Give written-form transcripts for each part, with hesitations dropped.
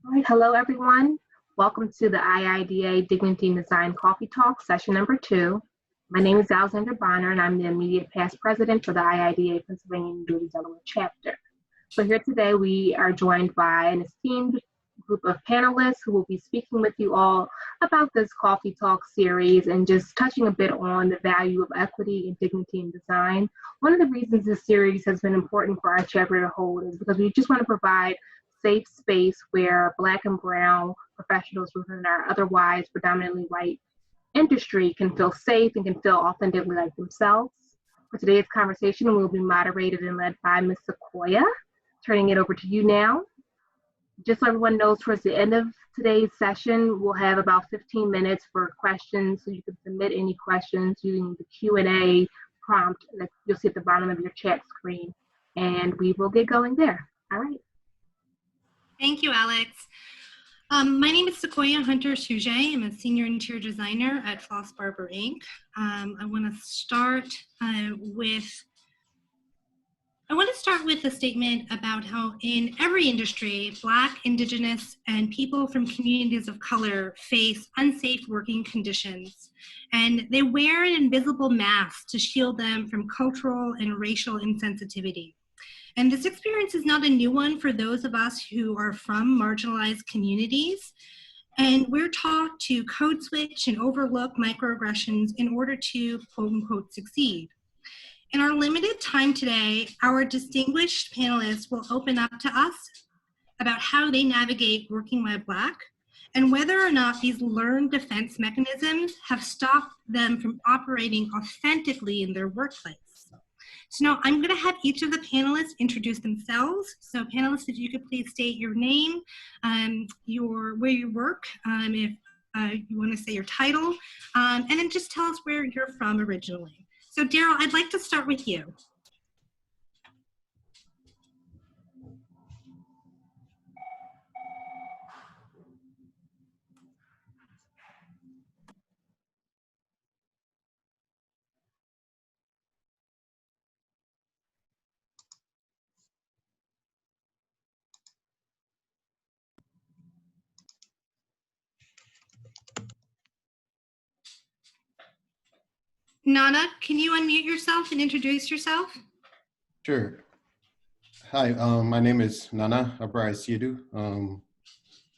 All right, hello everyone. Welcome to the IIDA Dignity and Design Coffee Talk, session number 2. My name is Alexandra Bonner, and I'm the immediate past president for the IIDA Pennsylvania and New Jersey Delaware chapter. So here today we are joined by an esteemed group of panelists who will be speaking with you all about this coffee talk series and just touching a bit on the value of equity and dignity in design. One of the reasons this series has been important for our chapter to hold is because we just want to provide safe space where Black and Brown professionals within our otherwise predominantly white industry can feel safe and can feel authentically like themselves. For today's conversation, we'll be moderated and led by Ms. Sequoyah. Turning it over to you now. Just so everyone knows, towards the end of today's session, we'll have about 15 minutes for questions, so you can submit any questions using the Q&A prompt that you'll see at the bottom of your chat screen, and we will get going there. All right. Thank you, Alex. My name is Sequoyah Hunter-Cuyjet. I'm a senior interior designer at Floss Barber Inc. I want to start with a statement about how in every industry, Black, Indigenous, and people from communities of color face unsafe working conditions. And they wear an invisible mask to shield them from cultural and racial insensitivity. And this experience is not a new one for those of us who are from marginalized communities. And we're taught to code switch and overlook microaggressions in order to, quote unquote, succeed. In our limited time today, our distinguished panelists will open up to us about how they navigate working while Black and whether or not these learned defense mechanisms have stopped them from operating authentically in their workplace. So now I'm going to have each of the panelists introduce themselves. So panelists, if you could please state your name, where you work, if you want to say your title, and then just tell us where you're from originally. So Daryl, I'd like to start with you. Nana, can you unmute yourself and introduce yourself? Sure. Hi, my name is Nana Abrai-Siedu. I'm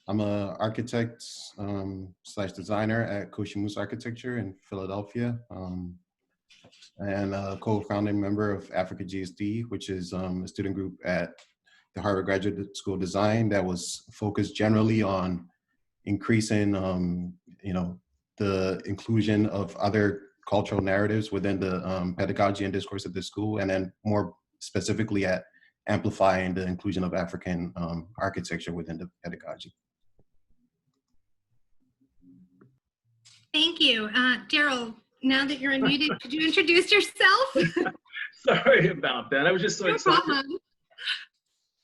an architect slash designer at Koshimus Architecture in Philadelphia, and a co-founding member of Africa GSD, which is a student group at the Harvard Graduate School of Design that was focused generally on increasing, the inclusion of other cultural narratives within the pedagogy and discourse of the school, and then more specifically at amplifying the inclusion of African architecture within the pedagogy. Thank you. Daryl, now that you're unmuted, could you introduce yourself? Sorry about that. I was just so excited. Problem.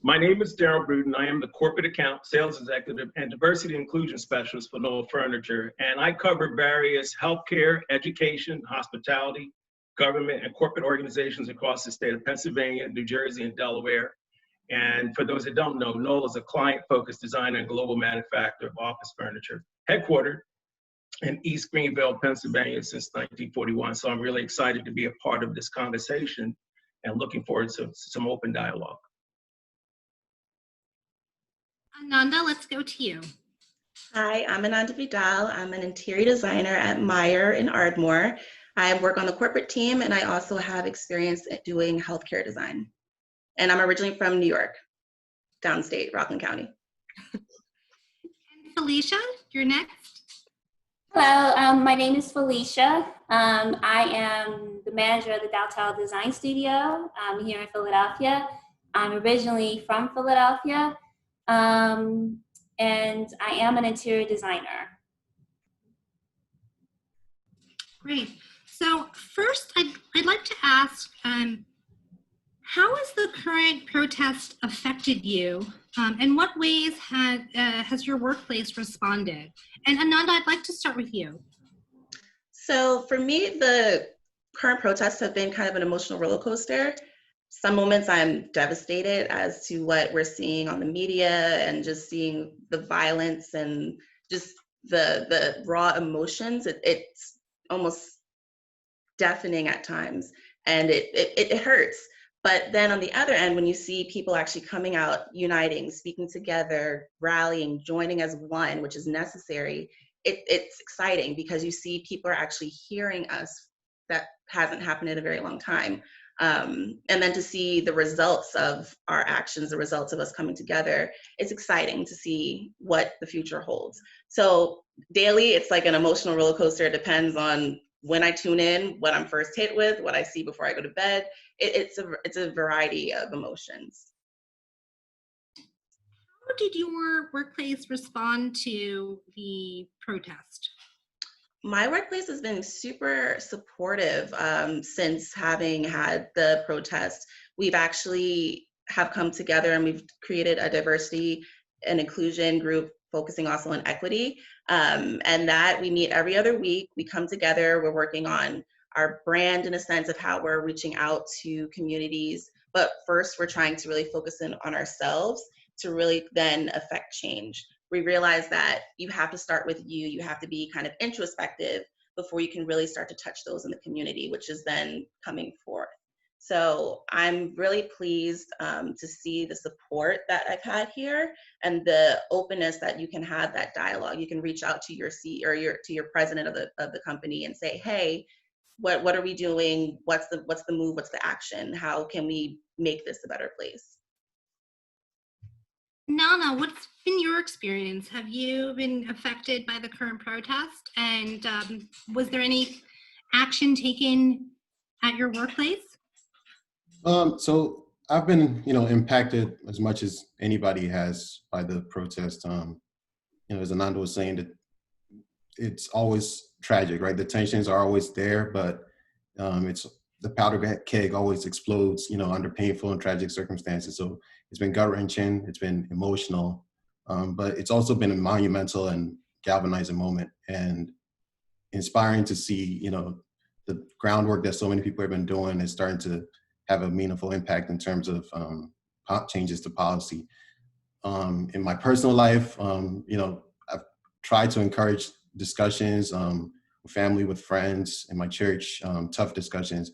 My name is Daryl Bruton. I am the Corporate Account, Sales Executive, and Diversity Inclusion Specialist for Knoll Furniture. And I cover various healthcare, education, hospitality, government, and corporate organizations across the state of Pennsylvania, New Jersey, and Delaware. And for those that don't know, Knoll is a client-focused designer and global manufacturer of office furniture, headquartered in East Greenville, Pennsylvania since 1941. So I'm really excited to be a part of this conversation and looking forward to some open dialogue. Ananda, let's go to you. Hi, I'm Ananda Vidal. I'm an interior designer at Meyer in Ardmore. I work on the corporate team, and I also have experience at doing healthcare design. And I'm originally from New York, downstate, Rockland County. And Felicia, you're next. Hello, my name is Felicia. I am the manager of the Downtown Design Studio here in Philadelphia. I'm originally from Philadelphia, and I am an interior designer. Great. So first, I'd like to ask, how has the current protest affected you? In what ways has your workplace responded? And Ananda, I'd like to start with you. So for me, the current protests have been kind of an emotional roller coaster. some moments I'm devastated as to what we're seeing on the media and just seeing the violence and just the raw emotions. It's almost deafening at times, and it hurts. But then on the other end, when you see people actually coming out, uniting, speaking together, rallying, joining as one, which is necessary, it's exciting because you see people are actually hearing us. That hasn't happened in a very long time. And then to see the results of our actions, the results of us coming together, it's exciting to see what the future holds. So daily, it's like an emotional roller coaster. It depends on when I tune in, what I'm first hit with, what I see before I go to bed. It's a variety of emotions. How did your workplace respond to the protest? My workplace has been super supportive since having had the protest. We've actually have come together and we've created a diversity and inclusion group focusing also on equity. And that we meet every other week. We come together, we're working on our brand in a sense of how we're reaching out to communities. But first, we're trying to really focus in on ourselves to really then affect change. We realize that you have to start with you. You have to be kind of introspective before you can really start to touch those in the community, which is then coming forth. So I'm really pleased to see the support that I've had here and the openness that you can have that dialogue. You can reach out to your to your president of the company and say, hey, what are we doing? What's the move? What's the action? How can we make this a better place? Nana, what's been your experience? Have you been affected by the current protest? And was there any action taken at your workplace? So I've been, impacted as much as anybody has by the protest. As Ananda was saying, that it's always tragic, right? The tensions are always there, but it's the powder keg always explodes, under painful and tragic circumstances. So it's been gut-wrenching, it's been emotional, but it's also been a monumental and galvanizing moment and inspiring to see, the groundwork that so many people have been doing is starting to have a meaningful impact in terms of changes to policy. In my personal life, I've tried to encourage discussions with family, with friends, in my church, tough discussions.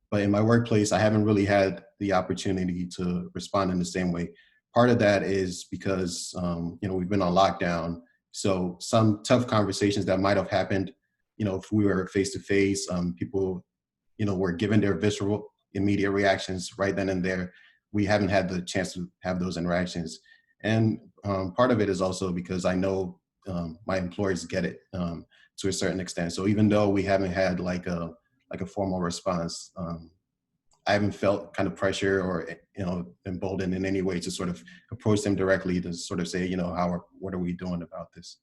But in my workplace, I haven't really had the opportunity to respond in the same way. Part of that is because, we've been on lockdown. So some tough conversations that might have happened, if we were face-to-face, people, were given their visceral, immediate reactions right then and there. We haven't had the chance to have those interactions. And part of it is also because I know my employers get it to a certain extent. So even though we haven't had like a formal response, I haven't felt kind of pressure or emboldened in any way to sort of approach them directly to sort of say, what are we doing about this?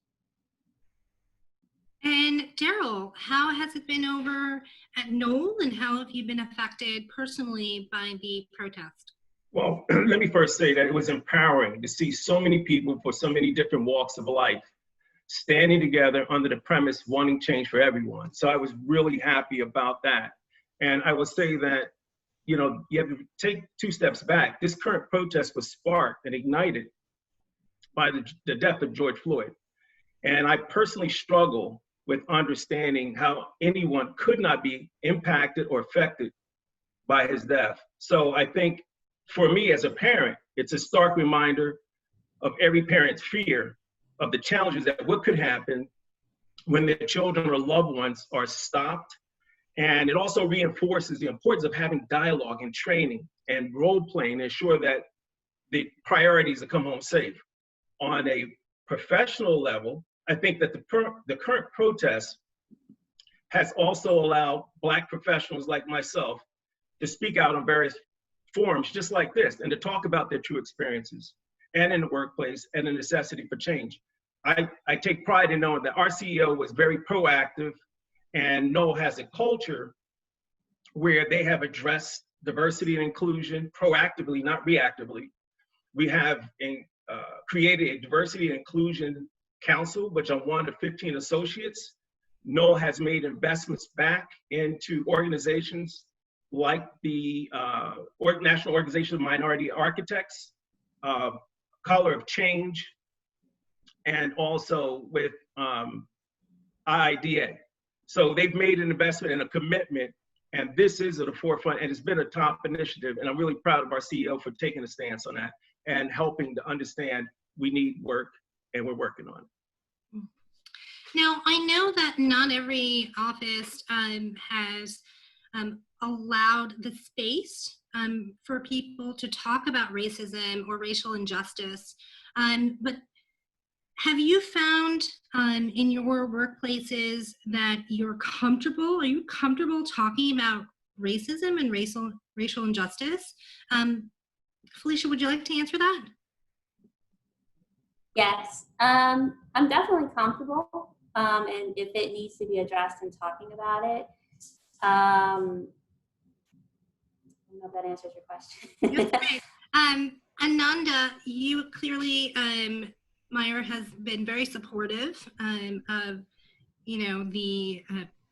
And Daryl, how has it been over at Knoll, and how have you been affected personally by the protest? Well, let me first say that it was empowering to see so many people for so many different walks of life standing together under the premise wanting change for everyone. So I was really happy about that. And I will say that, you have to take 2 steps back. This current protest was sparked and ignited by the death of George Floyd. And I personally struggle with understanding how anyone could not be impacted or affected by his death. So I think for me as a parent, it's a stark reminder of every parent's fear of the challenges that what could happen when their children or loved ones are stopped. And it also reinforces the importance of having dialogue and training and role playing to ensure that the priorities to come home safe. On a professional level, I think that the current protest has also allowed Black professionals like myself to speak out on various forums just like this and to talk about their true experiences and in the workplace and the necessity for change. I take pride in knowing that our CEO was very proactive, and Knoll has a culture where they have addressed diversity and inclusion proactively, not reactively. We have created a diversity and inclusion council, which I'm one of 15 associates. Knoll has made investments back into organizations like the National Organization of Minority Architects, Color of Change, and also with IIDA. So they've made an investment and a commitment, and this is at the forefront, and it's been a top initiative, and I'm really proud of our CEO for taking a stance on that and helping to understand we need work, and we're working on it. Now, I know that not every office has allowed the space for people to talk about racism or racial injustice, but have you found in your workplaces that you're comfortable? Are you comfortable talking about racism and racial injustice? Felicia, would you like to answer that? Yes, I'm definitely comfortable, and if it needs to be addressed and talking about it, I don't know if that answers your question. That's great. Ananda, you clearly, Meyer has been very supportive of, the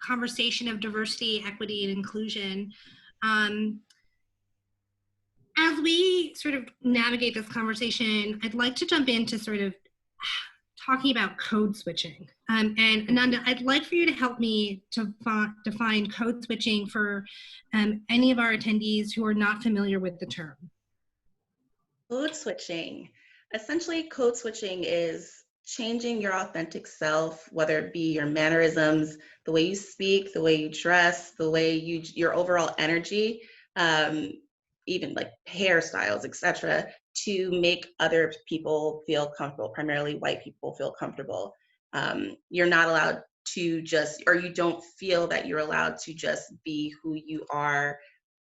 conversation of diversity, equity, and inclusion. As we sort of navigate this conversation, I'd like to jump into sort of talking about code switching. And Ananda, I'd like for you to help me to define code switching for any of our attendees who are not familiar with the term. Code switching. Essentially, code switching is changing your authentic self, whether it be your mannerisms, the way you speak, the way you dress, the way your overall energy, even like hairstyles, etc., to make other people feel comfortable, primarily white people feel comfortable. You're not allowed to just, or you don't feel that you're allowed to just be who you are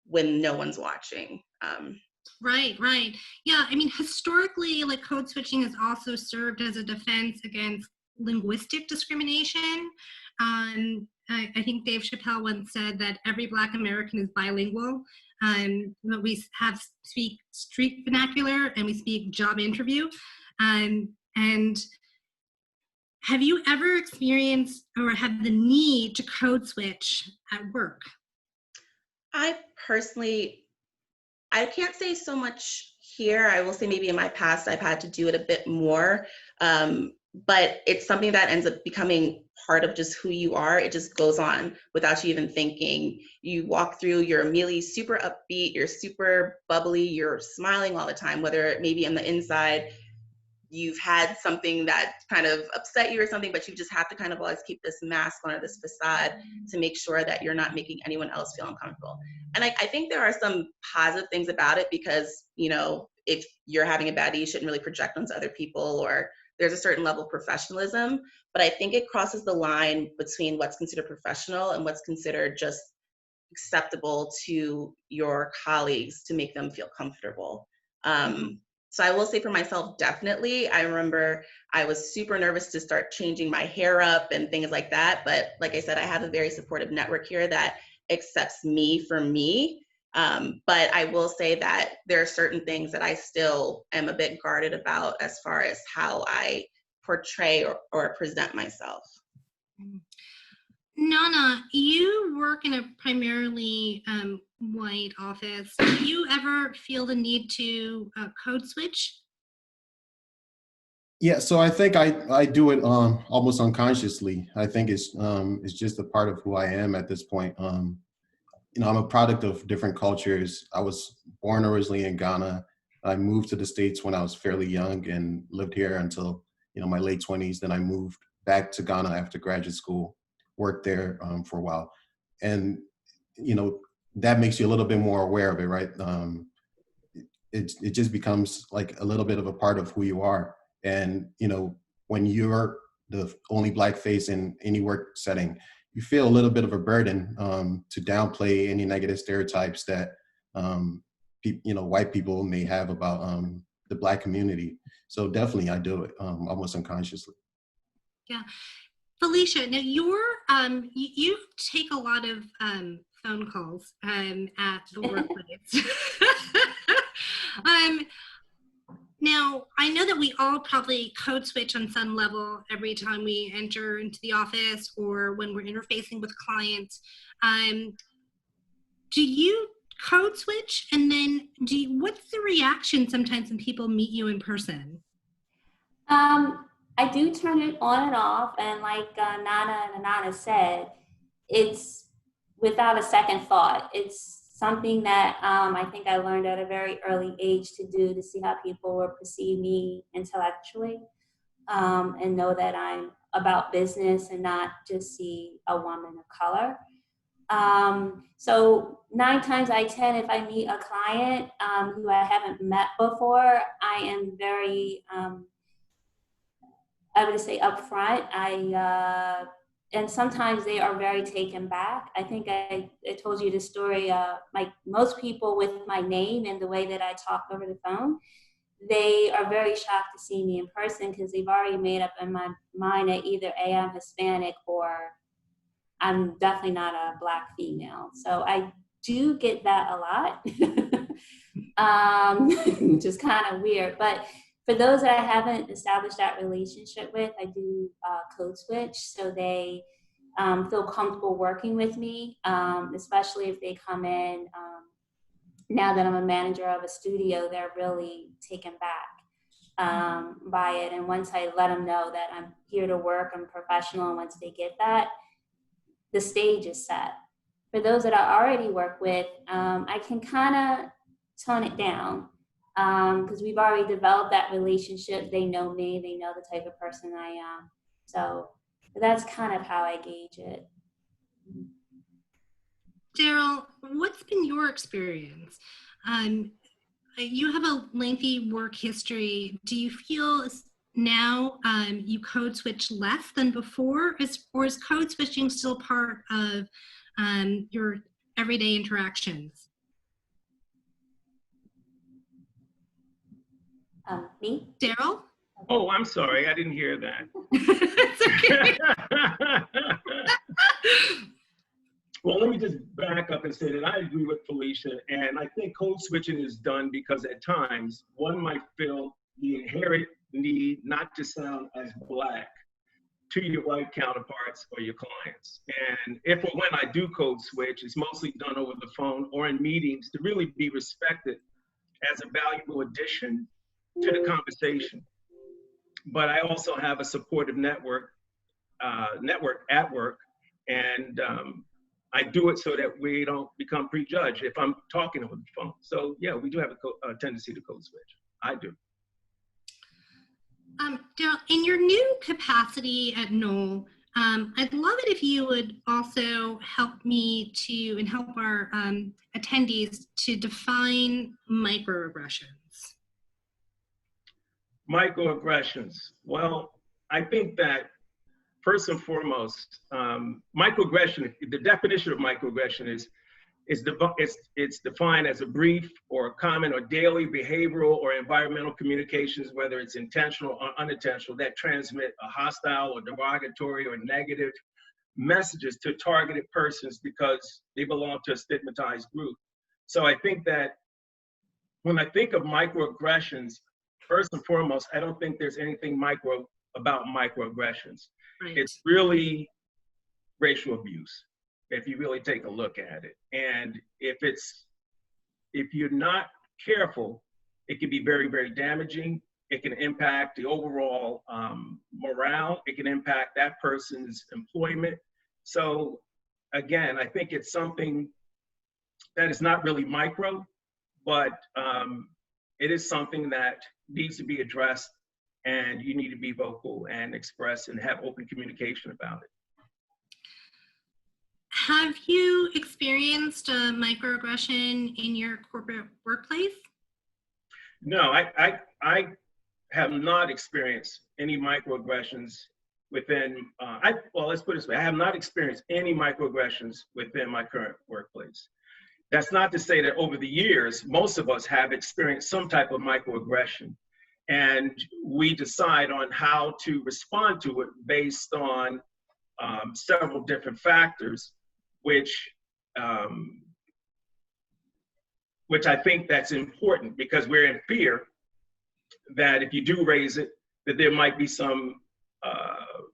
when no one's watching. Right. Yeah, I mean, historically, like code switching has also served as a defense against linguistic discrimination. I think Dave Chappelle once said that every Black American is bilingual. But we speak street vernacular and we speak job interview. And have you ever experienced or had the need to code switch at work? I personally, I can't say so much here. I will say maybe in my past, I've had to do it a bit more. But it's something that ends up becoming part of just who you are. It just goes on without you even thinking. You walk through, you're immediately super upbeat, you're super bubbly, you're smiling all the time, whether it may be on the inside, you've had something that kind of upset you or something, but you just have to kind of always keep this mask on or this facade to make sure that you're not making anyone else feel uncomfortable. And I think there are some positive things about it because, if you're having a bad day, you shouldn't really project onto other people, or there's a certain level of professionalism, but I think it crosses the line between what's considered professional and what's considered just acceptable to your colleagues to make them feel comfortable. So I will say for myself, definitely, I remember I was super nervous to start changing my hair up and things like that. But like I said, I have a very supportive network here that accepts me for me. But I will say that there are certain things that I still am a bit guarded about as far as how I portray or present myself. Nana, you work in a primarily white office. Do you ever feel the need to code switch? Yeah, so I think I do it almost unconsciously. I think it's just a part of who I am at this point. I'm a product of different cultures. I was born originally in Ghana. I moved to the States when I was fairly young and lived here until my late 20s. Then I moved back to Ghana after graduate school, worked there for a while, and that makes you a little bit more aware of it, right? It just becomes like a little bit of a part of who you are. And when you're the only Black face in any work setting, you feel a little bit of a burden to downplay any negative stereotypes that white people may have about the Black community. So definitely I do it almost unconsciously. Yeah. Felicia, now you take a lot of phone calls at the workplace. Now, I know that we all probably code switch on some level every time we enter into the office or when we're interfacing with clients. do you code switch? And then what's the reaction sometimes when people meet you in person? I do turn it on and off, and like Nana and Anana said, it's without a second thought. It's something that I think I learned at a very early age to do, to see how people will perceive me intellectually, and know that I'm about business and not just see a woman of color. So 9 times out of 10, if I meet a client who I haven't met before, I am very, I would say, upfront. And sometimes they are very taken back. I think I told you the story. Like most people with my name and the way that I talk over the phone, they are very shocked to see me in person because they've already made up in my mind that either A, I'm Hispanic, or I'm definitely not a Black female. So I do get that a lot, which is kind of weird. But for those that I haven't established that relationship with, I do code switch so they feel comfortable working with me, especially if they come in. Now that I'm a manager of a studio, they're really taken back by it. And once I let them know that I'm here to work, I'm professional, and once they get that, the stage is set. For those that I already work with, I can kind of tone it down because we've already developed that relationship. They know me, they know the type of person I am. So that's kind of how I gauge it. Daryl, what's been your experience? You have a lengthy work history. Do you feel now you code switch less than before, or is code switching still part of your everyday interactions? Me? Daryl? Oh, I'm sorry, I didn't hear that. Well, let me just back up and say that I agree with Felicia, and I think code switching is done because at times one might feel the inherent need not to sound as Black to your white counterparts or your clients. And if or when I do code switch, it's mostly done over the phone or in meetings to really be respected as a valuable addition to the conversation. But I also have a supportive network at work, and I do it so that we don't become prejudged if I'm talking over the phone. So yeah, we do have a tendency to code switch. I do. Daryl, in your new capacity at Knoll, I'd love it if you would also help me and help our attendees to define microaggressions. Microaggressions. Well, I think that first and foremost, microaggression, the definition of microaggression is it's defined as a brief or common or daily behavioral or environmental communications, whether it's intentional or unintentional, that transmit a hostile or derogatory or negative messages to targeted persons because they belong to a stigmatized group. So I think that when I think of microaggressions, first and foremost, I don't think there's anything micro about microaggressions. Right. It's really racial abuse, if you really take a look at it. And if you're not careful, it can be very, very damaging. It can impact the overall morale. It can impact that person's employment. So again, I think it's something that is not really micro, but it is something that needs to be addressed, and you need to be vocal and express and have open communication about it. Have you experienced a microaggression in your corporate workplace? No, I have not experienced any microaggressions within, well, let's put it this way, I have not experienced any microaggressions within my current workplace. That's not to say that over the years, most of us have experienced some type of microaggression, and we decide on how to respond to it based on several different factors, which I think that's important, because we're in fear that if you do raise it, that there might be some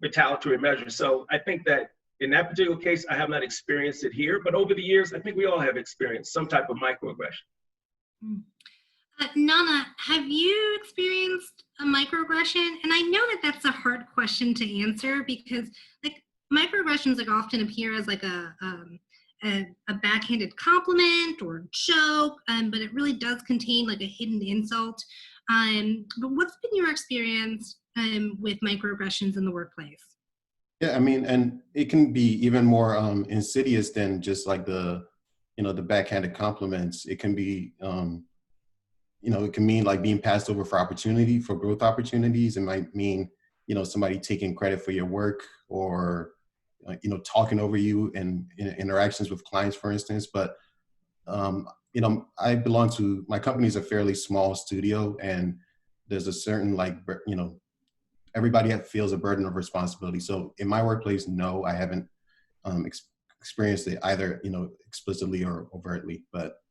retaliatory measures. So I think that In that particular case, I have not experienced it here, but over the years, I think we all have experienced some type of microaggression. Nana, have you experienced a microaggression? And I know that that's a hard question to answer because like microaggressions like often appear as like a backhanded compliment or joke, but it really does contain like a hidden insult. But what's been your experience with microaggressions in the workplace? Yeah, I mean, and it can be even more insidious than just like the backhanded compliments. It can be, it can mean like being passed over for growth opportunities. It might mean, somebody taking credit for your work or, talking over you in interactions with clients, for instance. But, my company is a fairly small studio, and there's a certain everybody feels a burden of responsibility. So in my workplace, no, I haven't experienced it either, explicitly or overtly, but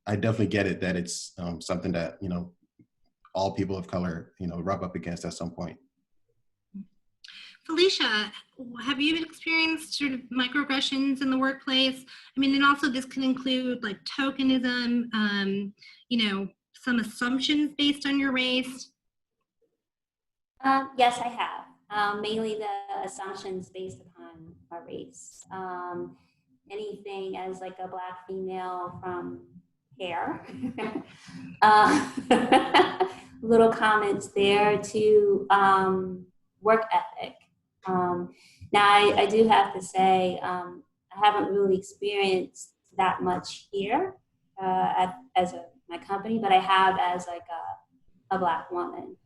I definitely get it that it's something that, all people of color, rub up against at some point. Felicia, have you experienced sort of microaggressions in the workplace? I mean, and also this can include like tokenism, some assumptions based on your race. Yes, I have. Mainly the assumptions based upon our race. Anything as like a Black female from hair. Little comments there to work ethic. Now, I do have to say, I haven't really experienced that much here my company, but I have as like a Black woman.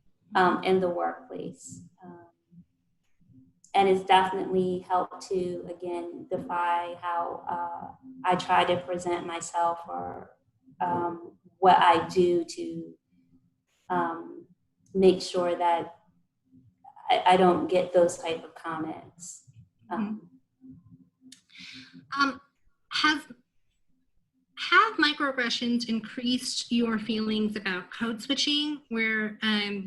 In the workplace. And it's definitely helped to, again, defy how I try to present myself or what I do to make sure that I don't get those type of comments. Have microaggressions increased your feelings about code switching? Where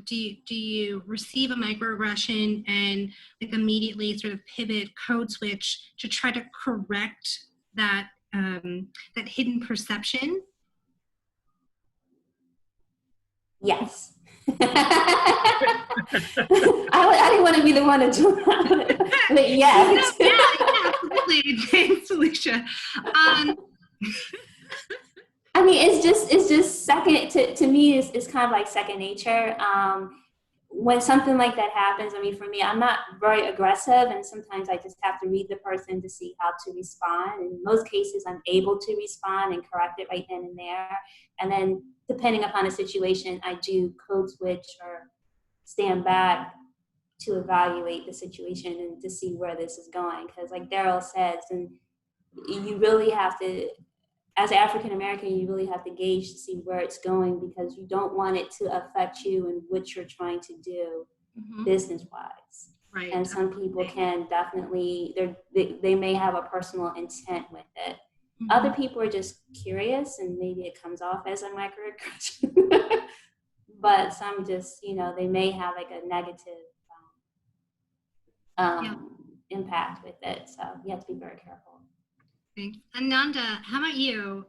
do you receive a microaggression and like immediately sort of pivot, code switch to try to correct that that hidden perception? Yes. I didn't want to be the one to do it, but yes. Yeah, absolutely. Thanks, Felicia. I mean, it's just second to me. It's kind of like second nature. When something like that happens, I mean, for me, I'm not very aggressive, and sometimes I just have to read the person to see how to respond. In most cases, I'm able to respond and correct it right then and there. And then, depending upon the situation, I do code switch or stand back to evaluate the situation and to see where this is going. Because, like Daryl says, and you really have to, as an African American, you really have to gauge to see where it's going, because you don't want it to affect you and what you're trying to do business-wise. Right. And some people can definitely, they may have a personal intent with it. Other people are just curious, and maybe it comes off as a microaggression. But some just, they may have like a negative impact with it. So you have to be very careful. Thanks. Ananda, how about you?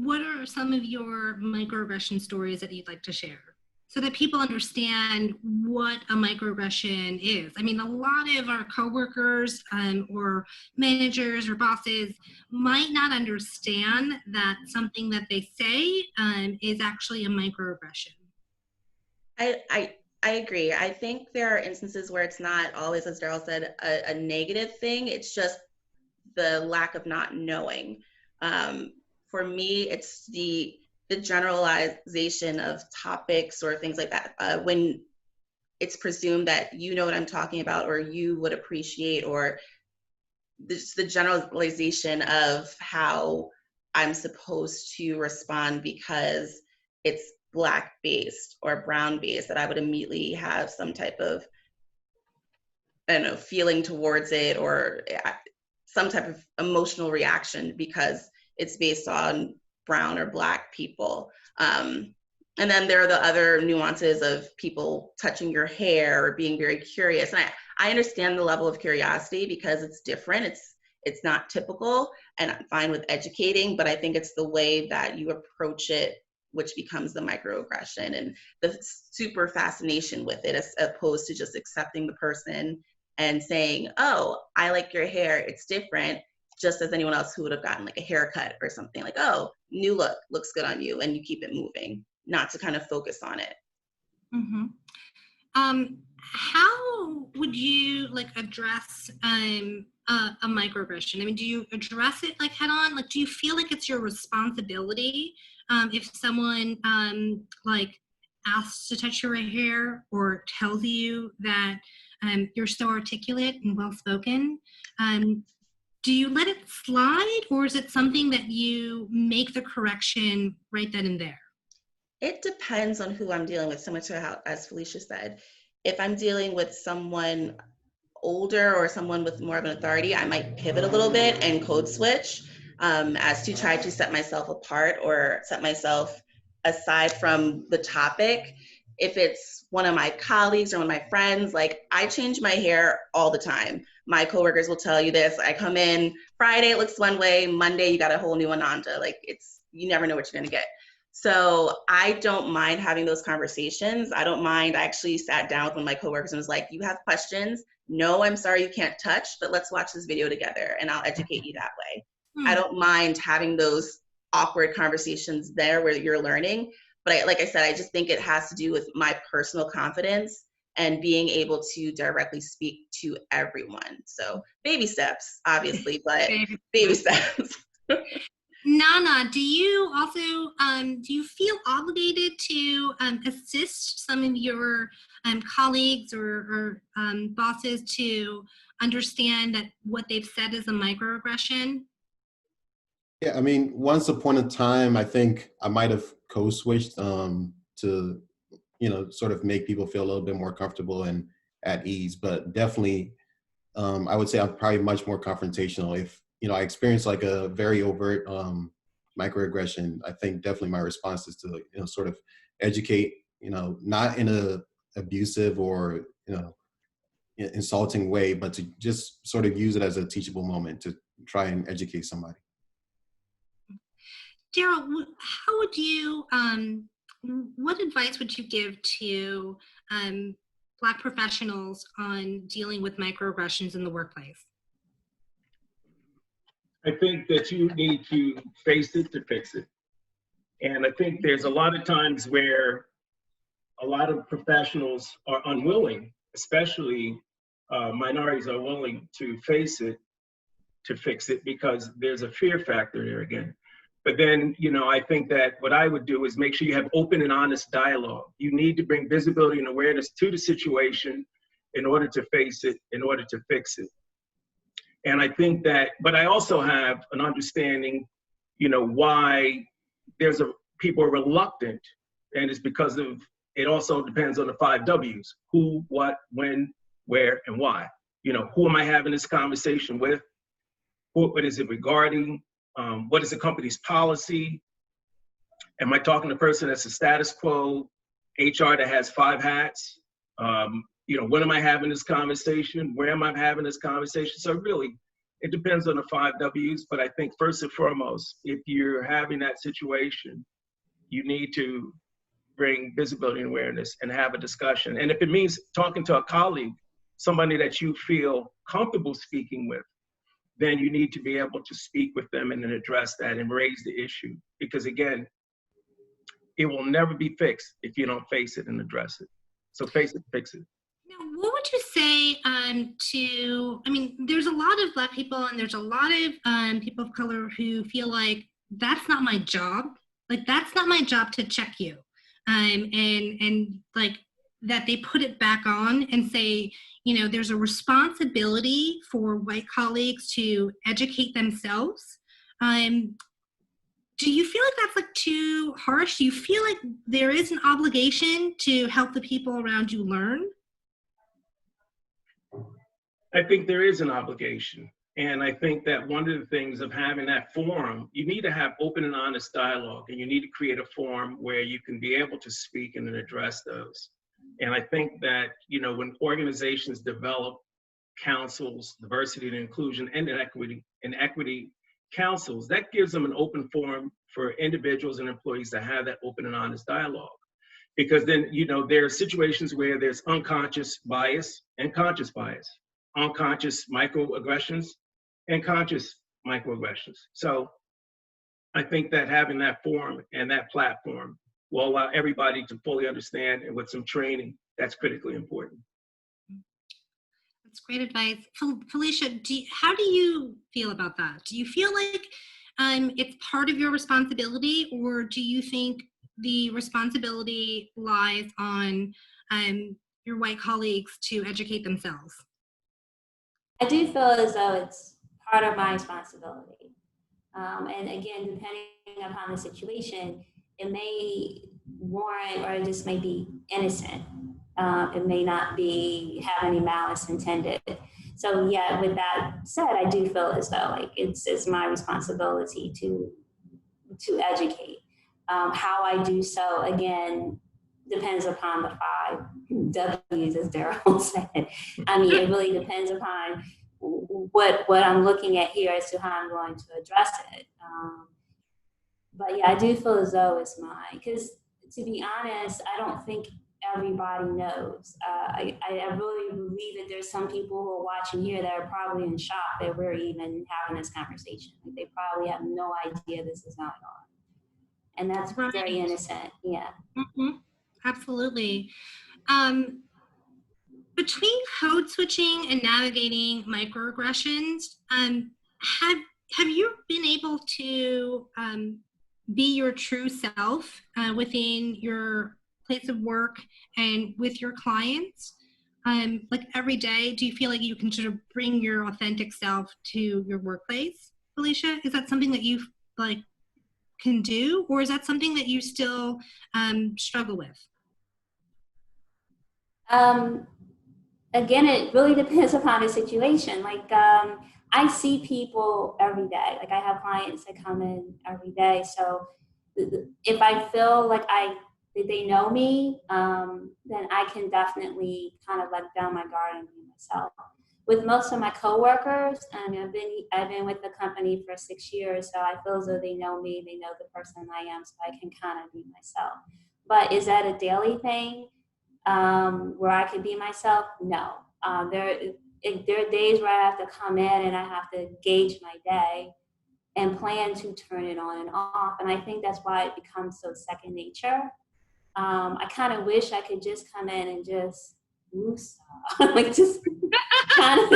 What are some of your microaggression stories that you'd like to share so that people understand what a microaggression is? I mean, a lot of our coworkers or managers or bosses might not understand that something that they say is actually a microaggression. I agree. I think there are instances where it's not always, as Daryl said, a negative thing. It's just the lack of not knowing. For me, it's the generalization of topics or things like that. When it's presumed that you know what I'm talking about, or you would appreciate, or the generalization of how I'm supposed to respond because it's Black based or brown based, that I would immediately have some type of, feeling towards it, or some type of emotional reaction because it's based on brown or Black people. And then there are the other nuances of people touching your hair or being very curious. And I understand the level of curiosity because it's different. It's not typical, and I'm fine with educating, but I think it's the way that you approach it which becomes the microaggression, and the super fascination with it, as opposed to just accepting the person and saying, oh, I like your hair, it's different, just as anyone else who would have gotten like a haircut or something, like, oh, new look, looks good on you, and you keep it moving, not to kind of focus on it. Mm-hmm. How would you like address a microaggression? I mean, do you address it like head on? Like, do you feel like it's your responsibility if someone like asks to touch your hair or tells you that you're so articulate and well spoken? Do you let it slide, or is it something that you make the correction right then and there? It depends on who I'm dealing with, similar to how, as Felicia said. If I'm dealing with someone older or someone with more of an authority, I might pivot a little bit and code switch as to try to set myself apart or set myself aside from the topic. If it's one of my colleagues or one of my friends, like, I change my hair all the time. My coworkers will tell you this. I come in Friday, it looks one way. Monday, you got a whole new Ananda. Like, you never know what you're gonna get. So I don't mind having those conversations. I don't mind. I actually sat down with one of my coworkers and was like, you have questions? No, I'm sorry you can't touch, but let's watch this video together and I'll educate you that way. I don't mind having those awkward conversations there where you're learning. But like I said, I just think it has to do with my personal confidence and being able to directly speak to everyone. So baby steps, obviously, but baby steps. Nana, do you also do you feel obligated to assist some of your colleagues or bosses to understand that what they've said is a microaggression? Yeah, I mean, once upon a time, I think I might have code switched to, sort of make people feel a little bit more comfortable and at ease. But definitely, I would say I'm probably much more confrontational. If I experience like a very overt microaggression, I think definitely my response is to sort of educate, not in a abusive or insulting way, but to just sort of use it as a teachable moment to try and educate somebody. Daryl, how would you, what advice would you give to Black professionals on dealing with microaggressions in the workplace? I think that you need to face it to fix it. And I think there's a lot of times where a lot of professionals are unwilling, especially minorities are willing to face it to fix it because there's a fear factor there again. But then, I think that what I would do is make sure you have open and honest dialogue. You need to bring visibility and awareness to the situation in order to face it, in order to fix it. And I think that, but I also have an understanding, why people are reluctant, and it's because of, it also depends on the 5 W's: who, what, when, where, and why. Who am I having this conversation with? What is it regarding? What is the company's policy? Am I talking to a person that's a status quo, HR that has 5 hats? When am I having this conversation? Where am I having this conversation? So really, it depends on the 5 W's, but I think first and foremost, if you're having that situation, you need to bring visibility and awareness and have a discussion. And if it means talking to a colleague, somebody that you feel comfortable speaking with, then you need to be able to speak with them and then address that and raise the issue. Because again, it will never be fixed if you don't face it and address it. So face it, fix it. Now, what would you say there's a lot of Black people and there's a lot of people of color who feel like that's not my job. Like, that's not my job to check you. And like that they put it back on and say, there's a responsibility for white colleagues to educate themselves. Do you feel like that's like too harsh? Do you feel like there is an obligation to help the people around you learn? I think there is an obligation. And I think that one of the things of having that forum, you need to have open and honest dialogue, and you need to create a forum where you can be able to speak and then address those. And I think that, you know, when organizations develop councils, diversity and inclusion, and equity councils, that gives them an open forum for individuals and employees to have that open and honest dialogue. Because then, you know, there are situations where there's unconscious bias and conscious bias, unconscious microaggressions and conscious microaggressions. So I think that having that forum and that platform will allow everybody to fully understand, and with some training, that's critically important. That's great advice. Felicia, how do you feel about that? Do you feel like it's part of your responsibility, or do you think the responsibility lies on your white colleagues to educate themselves? I do feel as though it's part of my responsibility. And again, depending upon the situation, it may warrant, or it just may be innocent. It may not have any malice intended. So yeah, with that said, I do feel as though like it's my responsibility to educate. How I do so, again, depends upon the 5 W's, as Daryl said. I mean, it really depends upon what I'm looking at here as to how I'm going to address it. But yeah, I do feel as though it's mine, because to be honest, I don't think everybody knows. I really believe that there's some people who are watching here that are probably in shock that we're even having this conversation. Like, they probably have no idea this is going on. And that's very innocent, yeah. Mm-hmm. Absolutely. Between code switching and navigating microaggressions, have you been able to be your true self within your place of work and with your clients? Like every day, do you feel like you can sort of bring your authentic self to your workplace, Felicia? Is that something that you like can do, or is that something that you still struggle with? Again, it really depends upon the situation. Like, I see people every day. Like, I have clients that come in every day. So if I feel like they know me, then I can definitely kind of let down my guard and be myself. With most of my coworkers, I mean, I've been with the company for 6 years, so I feel as though they know me, they know the person I am, so I can kind of be myself. But is that a daily thing where I can be myself? No. There are days where I have to come in and I have to gauge my day and plan to turn it on and off. And I think that's why it becomes so second nature. I kind of wish I could just come in and just like just kind of. I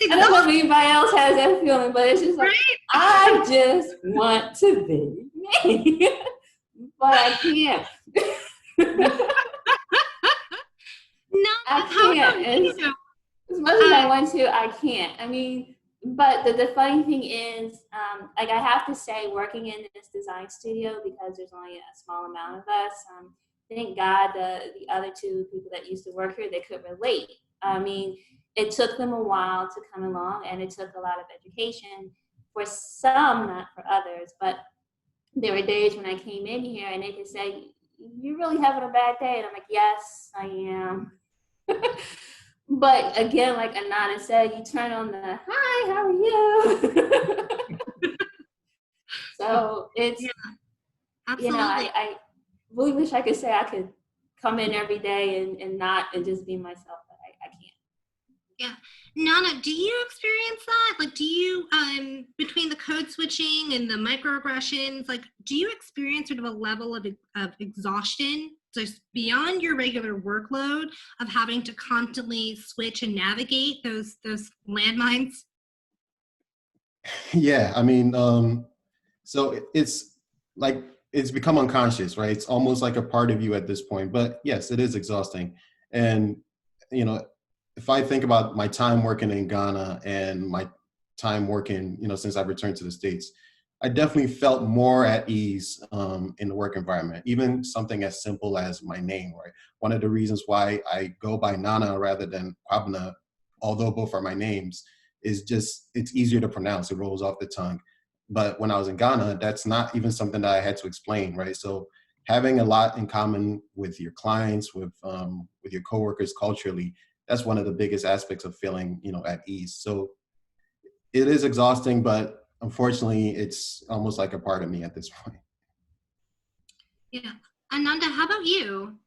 don't know if anybody else has that feeling, but it's just like, I just want to be me, but I can't. No, I can't. As much as I want to, I can't. I mean, but the funny thing is, like, I have to say, working in this design studio, because there's only a small amount of us, thank God the other 2 people that used to work here, they could relate. I mean, it took them a while to come along, and it took a lot of education for some, not for others. But there were days when I came in here and they could say, "You're really having a bad day," and I'm like, "Yes, I am." But again, like Anana said, you turn on the "Hi, how are you?" So it's, you know, I really wish I could say I could come in every day and just be myself, but I can't. Yeah. Nana, do you experience that? Like, do you, between the code switching and the microaggressions, like, do you experience sort of a level of exhaustion just beyond your regular workload of having to constantly switch and navigate those landmines? Yeah, I mean, so it's like, it's become unconscious, right? It's almost like a part of you at this point, but yes, it is exhausting. And, you know, if I think about my time working in Ghana and my time working, you know, since I've returned to the States, I definitely felt more at ease in the work environment, even something as simple as my name, right? One of the reasons why I go by Nana rather than Kwabena, although both are my names, is just, it's easier to pronounce. It rolls off the tongue. But when I was in Ghana, that's not even something that I had to explain, right? So having a lot in common with your clients, with your coworkers culturally, that's one of the biggest aspects of feeling, at ease. So it is exhausting, but unfortunately, it's almost like a part of me at this point. Yeah. Ananda, how about you?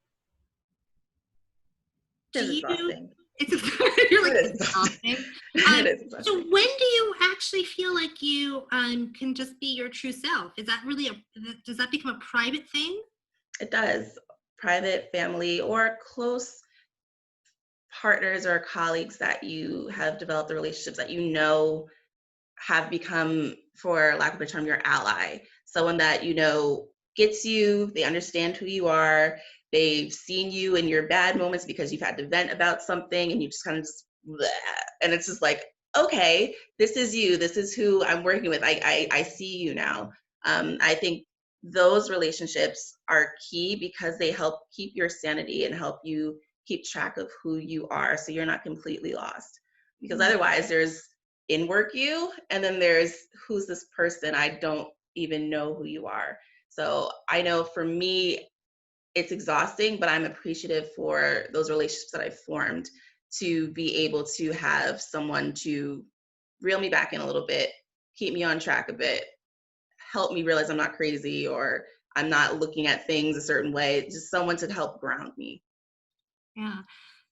It's exhausting. You're like, It is it's exhausting. It is exhausting. So when do you actually feel like you can just be your true self? Is that really does that become a private thing? It does. Private, family, or close partners or colleagues that you have developed the relationships that have become, for lack of a term, your ally. Someone that gets you, they understand who you are, they've seen you in your bad moments because you've had to vent about something, and you just kind of just bleh. And it's just like, okay, this is you, this is who I'm working with. I see you now. I think those relationships are key because they help keep your sanity and help you keep track of who you are, so you're not completely lost. Because otherwise there's in work you, and then there's who's this person, I don't even know who you are. So I know for me it's exhausting, but I'm appreciative for those relationships that I've formed to be able to have someone to reel me back in a little bit, keep me on track a bit, help me realize I'm not crazy or I'm not looking at things a certain way, just someone to help ground me. Yeah,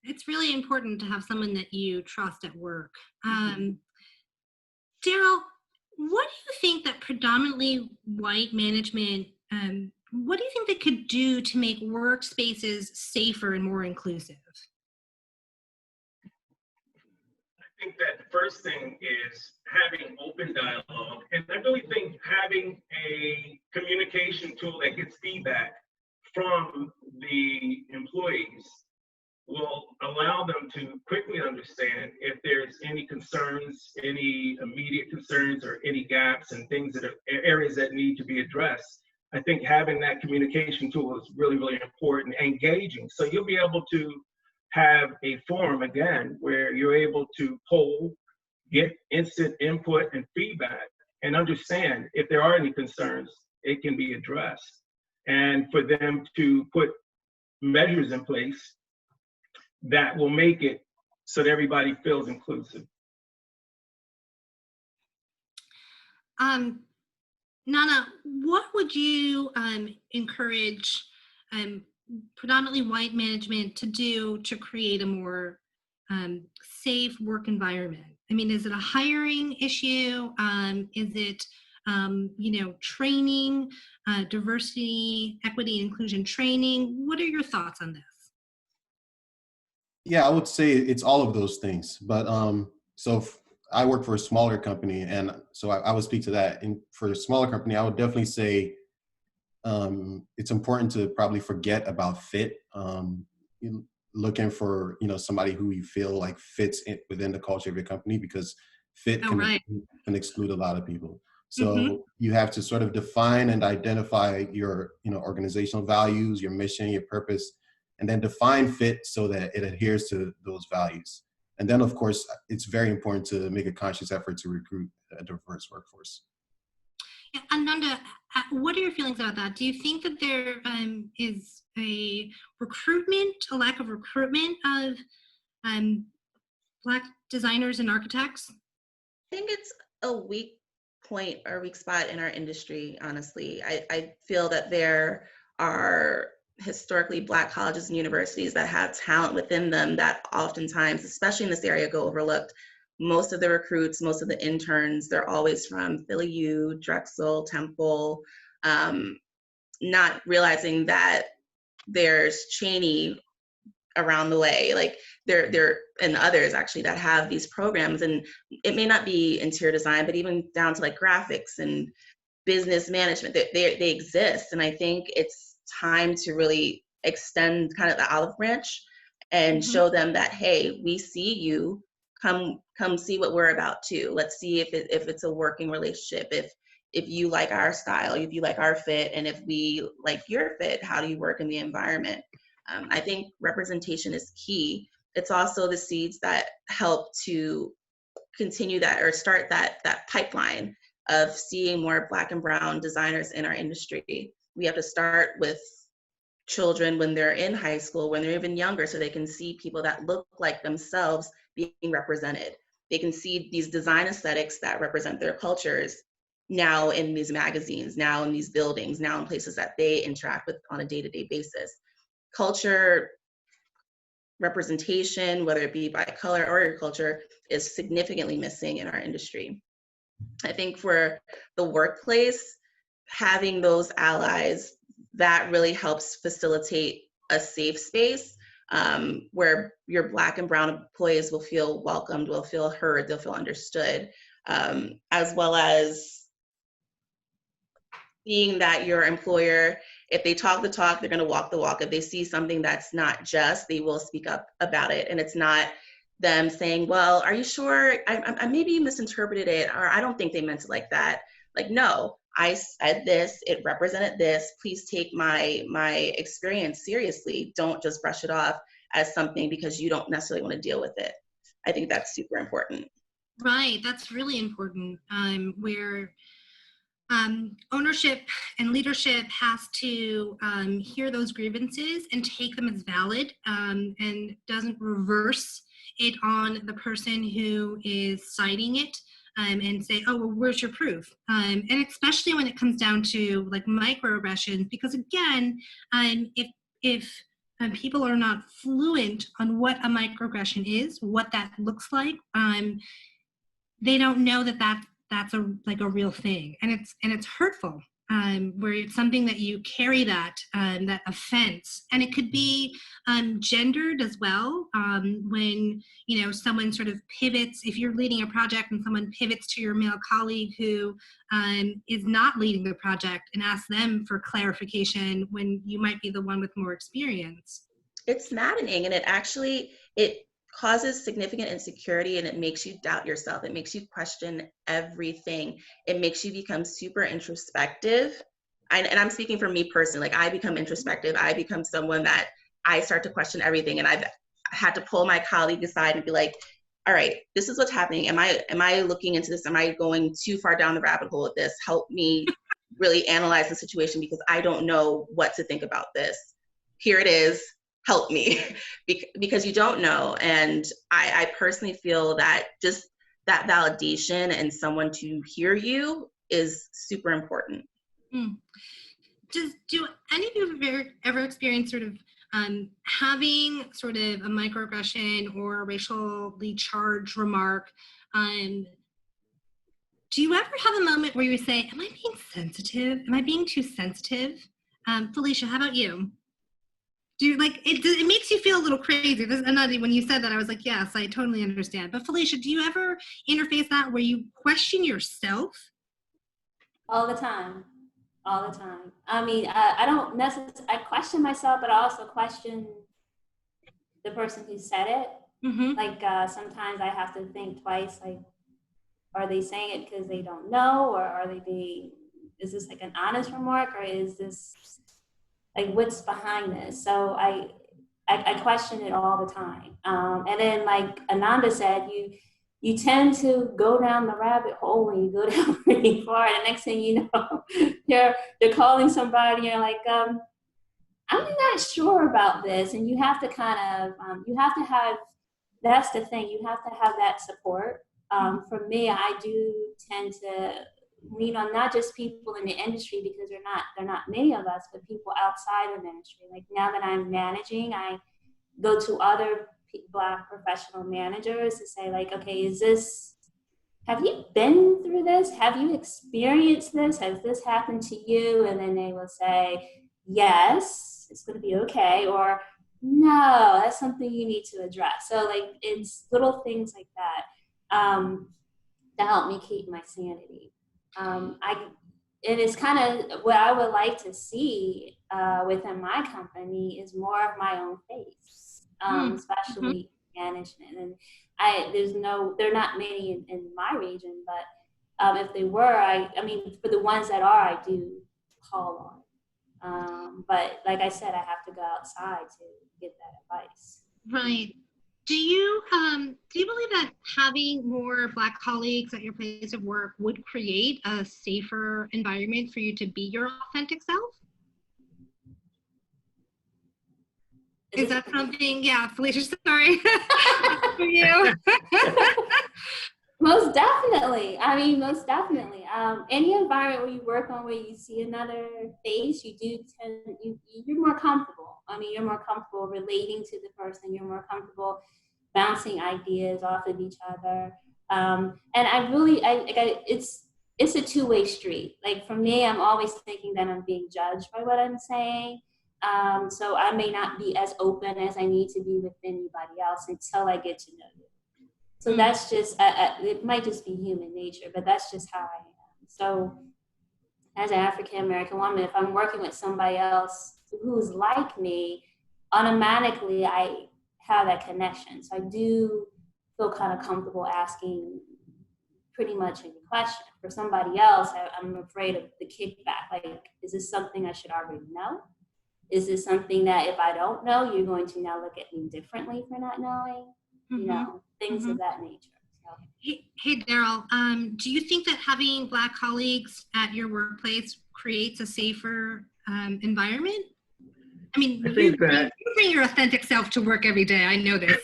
it's really important to have someone that you trust at work. Daryl, what do you think that predominantly white management, what do you think they could do to make workspaces safer and more inclusive? I think that the first thing is having open dialogue. And I really think having a communication tool that gets feedback from the employees will allow them to quickly understand if there's any concerns, any immediate concerns, or any gaps and things that are areas that need to be addressed. I think having that communication tool is really, really important, engaging. So you'll be able to have a forum, again, where you're able to poll, get instant input and feedback, and understand if there are any concerns, it can be addressed. And for them to put measures in place that will make it so that everybody feels inclusive. Nana, what would you encourage predominantly white management to do to create a more safe work environment? I mean, is it a hiring issue? Is it, training, diversity, equity, inclusion training? What are your thoughts on this? Yeah, I would say it's all of those things. But I work for a smaller company, and so I would speak to that. And for a smaller company, I would definitely say it's important to probably forget about fit. Looking for somebody who you feel like fits within the culture of your company, because fit can exclude a lot of people. So you have to sort of define and identify your organizational values, your mission, your purpose, and then define fit so that it adheres to those values. And then, of course, it's very important to make a conscious effort to recruit a diverse workforce. Yeah, Ananda, what are your feelings about that? Do you think that there is a lack of recruitment of Black designers and architects? I think it's a weak point or weak spot in our industry, honestly. I feel that there are historically Black colleges and universities that have talent within them that oftentimes, especially in this area, go overlooked. Most of the recruits, most of the interns, they're always from Philly U, Drexel, Temple, not realizing that there's Cheney around the way. Like there and others actually that have these programs, and it may not be interior design, but even down to like graphics and business management, they exist. And I think it's time to really extend kind of the olive branch and show them that, hey, we see you, come see what we're about too. Let's see if it's a working relationship, if you like our style, if you like our fit, and if we like your fit, how do you work in the environment? I think representation is key. It's also the seeds that help to continue that or start that pipeline of seeing more Black and brown designers in our industry. We have to start with children when they're in high school, when they're even younger, so they can see people that look like themselves being represented. They can see these design aesthetics that represent their cultures now in these magazines, now in these buildings, now in places that they interact with on a day-to-day basis. Culture representation, whether it be by color or your culture, is significantly missing in our industry. I think for the workplace, having those allies, that really helps facilitate a safe space where your Black and brown employees will feel welcomed, will feel heard, they'll feel understood, as well as seeing that your employer, if they talk the talk, they're going to walk the walk. If they see something that's not just, they will speak up about it. And it's not them saying, well, are you sure? I maybe misinterpreted it, or I don't think they meant it like that. Like, no, I said this, it represented this. Please take my experience seriously. Don't just brush it off as something because you don't necessarily want to deal with it. I think that's super important. Right, that's really important. Where ownership and leadership has to hear those grievances and take them as valid, and doesn't reverse it on the person who is citing it, and say, oh, well, where's your proof? And especially when it comes down to like microaggressions, because again, if people are not fluent on what a microaggression is, what that looks like, they don't know that that's a real thing, and it's hurtful, where it's something that you carry that offense, and it could be gendered as well. When someone sort of pivots, if you're leading a project and someone pivots to your male colleague who is not leading the project and asks them for clarification when you might be the one with more experience. It's maddening, and it causes significant insecurity, and it makes you doubt yourself. It makes you question everything. It makes you become super introspective. And I'm speaking for me personally, like I become introspective. I become someone that I start to question everything. And I've had to pull my colleague aside and be like, all right, this is what's happening. Am I looking into this? Am I going too far down the rabbit hole with this? Help me really analyze the situation, because I don't know what to think about this. Here it is. Help me, because you don't know. And I personally feel that just that validation and someone to hear you is super important. Do any of you ever experienced sort of having sort of a microaggression or a racially charged remark? Do you ever have a moment where you say, am I being sensitive? Am I being too sensitive? Felicia, how about you? Do you it makes you feel a little crazy. When you said that, I was like, yes, I totally understand. But Felicia, do you ever interface that where you question yourself? All the time. I mean, I don't necessarily, I question myself, but I also question the person who said it. Mm-hmm. Sometimes I have to think twice, are they saying it because they don't know, or is this like an honest remark, or is this what's behind this? So I question it all the time. And then like Ananda said, you tend to go down the rabbit hole when you go down pretty far. And the next thing you know, you're calling somebody, you're like, I'm not sure about this. And you have to that's the thing, you have to have that support. For me, I do tend to lean on not just people in the industry, because they're not many of us, but people outside of industry. Like now that I'm managing, I go to other Black professional managers to say like, okay, have you been through this? Have you experienced this? Has this happened to you? And then they will say, yes, it's going to be okay. Or no, that's something you need to address. So it's little things like that to help me keep my sanity. It is kind of what I would like to see within my company is more of my own face, especially management. And there are not many in my region, but if they were, I mean, for the ones that are, I do call on. But like I said, I have to go outside to get that advice. Right. Do you believe that having more Black colleagues at your place of work would create a safer environment for you to be your authentic self? Is that something? Yeah, Felicia, sorry. For you. Most definitely. I mean, most definitely. Any environment where you work on where you see another face, you're more comfortable. I mean, you're more comfortable relating to the person. You're more comfortable bouncing ideas off of each other. And it's a two-way street. Like for me, I'm always thinking that I'm being judged by what I'm saying. So I may not be as open as I need to be with anybody else until I get to know you. So that's just, it might just be human nature, but that's just how I am. So as an African-American woman, if I'm working with somebody else who's like me, automatically I have that connection. So I do feel kind of comfortable asking pretty much any question. For somebody else, I'm afraid of the kickback. Like, is this something I should already know? Is this something that if I don't know, you're going to now look at me differently for not knowing? You know, things of that nature. So. Hey Daryl, do you think that having Black colleagues at your workplace creates a safer environment? I mean, you bring your authentic self to work every day. I know this.